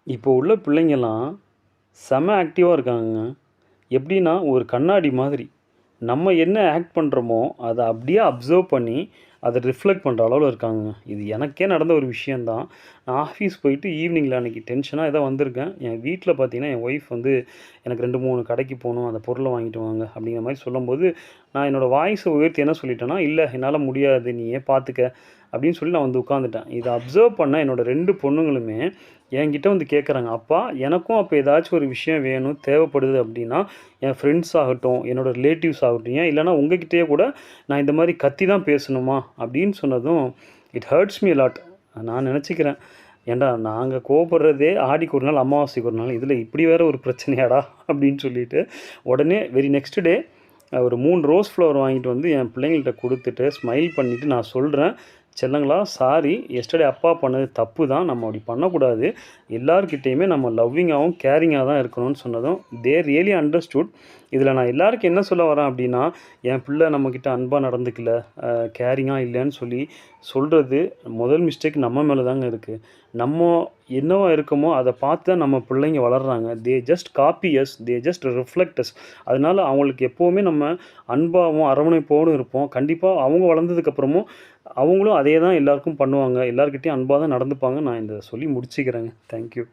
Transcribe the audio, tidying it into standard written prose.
இப்போ உள்ள பிள்ளைங்கலாம் செம ஆக்டிவா இருக்காங்கங்க. எப்படின்னா, ஒரு கண்ணாடி மாதிரி. நம்ம என்ன ஆக்ட் பண்றோமோ, அத அப்படியே அப்சர்வ் பண்ணி, அத ரிஃப்ளெக்ட் பண்ற அளவுல இருக்காங்கங்க. இது எனக்கே நடந்த ஒரு விஷயம் தான். நான் ஆஃபீஸ் போயிட்டு ஈவினிங்ல அன்னைக்கு டென்ஷனா ஏதோ வந்திருக்கேன். என் வீட்ல பார்த்தீங்கன்னா, என் ஒய்ஃப் வந்து எனக்கு 2, 3 கடைக்கு போணும். அந்த பொருள வாங்கிட்டு வாங்க அப்படிங்கிற மாரி சொல்லும்போது, நான் என்னோட வாய்ஸ உயர்த்தி என்ன சொல்லிட்டேன்னா, "இல்ல என்னால முடியாது. நீயே பார்த்துக்க." அப்படின்னு சொல்லி நான் வந்து உட்காந்துட்டேன். இத அப்சர்வ் பண்ண என்னோட 2 பொண்ணுங்களுமே என்கிட்ட வந்து கேட்குறாங்க, "அப்பா எனக்கும் அப்ப ஏதாச்சும் ஒரு விஷயம் வேணும், தேவைப்படுது அப்படின்னா, என் ஃப்ரெண்ட்ஸ் ஆகட்டும், என்னோட ரிலேட்டிவ்ஸ் ஆகட்டும், ஏன் இல்லன்னா உங்ககிட்டயே கூட நான் இந்த மாரி கத்தி தான் பேசணுமா?" அப்படின்னு சொன்னதும், it hurts me a lot. நான் நெனச்சுக்கிறேன், "ஏன்டா நாங்க கோவப்படுறதே ஆடிக்கு ஒரு நாள், அமாவாசைக்கு ஒரு நாள். இதில இப்படி வேற ஒரு பிரச்சனையாடா?" அப்படின்னு சொல்லிட்டு, உடனே வெரி நெக்ஸ்ட் டே ஒரு 3 ரோஸ் ஃப்ளவர் வாங்கிட்டு வந்து என் பிள்ளைங்கள்ட்ட குடுத்துட்டு, ஸ்மைல் பண்ணிட்டு நான் சொல்றேன், "செல்லங்களா சாரி, எஸ்டர்டே அப்பா பண்ணது தப்பு தான். நம்ம அப்படி பண்ணக்கூடாது. எல்லார்கிட்டயுமே நம்ம லவ்விங்காவும், கேரிங்கா தான் இருக்கணும்னு" சொன்னதும், தே ரியலி அண்டர்ஸ்டூட். இதில நான் எல்லாருக்கும் என்ன சொல்ல வரேன் அப்படின்னா, என் பிள்ளை நம்மகிட்ட அன்பா நடந்துக்கல, கேரிங்கா இல்லன்னு சொல்லி சொல்றது, முதல் மிஸ்டேக் நம்ம மேல தாங்க இருக்கு. நம்ம என்னவா இருக்கோமோ, அத பார்த்து தான் நம்ம பிள்ளைங்க வளர்றாங்க. They just copy us, they just reflect us. அதனால அவங்களுக்கு எப்பவுமே நம்ம அன்பாவும், அரவணைப்போடும் இருப்போம். கண்டிப்பா அவங்க வளர்ந்ததுக்கப்புறமும், அவங்களும் அதே தான் எல்லாருக்கும் பண்ணுவாங்க. எல்லார்கிட்டயும் அன்பா தான் நடந்துப்பாங்க. நான் இத சொல்லி முடிச்சுக்கிறேங்க. Thank you.